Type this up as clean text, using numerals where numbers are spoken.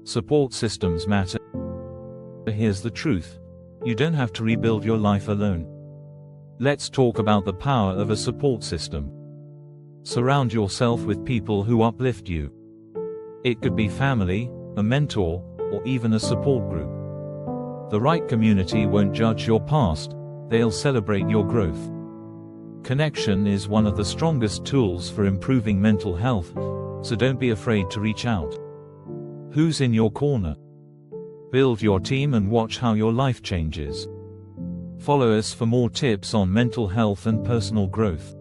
Support systems matter. Here's the truth. You don't have to rebuild your life alone. Let's talk about the power of a support system. Surround yourself with people who uplift you. It could be family, a mentor, or even a support group. The right community won't judge your past, they'll celebrate your growth. Connection is one of the strongest tools for improving mental health, so don't be afraid to reach out. Who's in your corner? Build your team and watch how your life changes. Follow us for more tips on mental health and personal growth.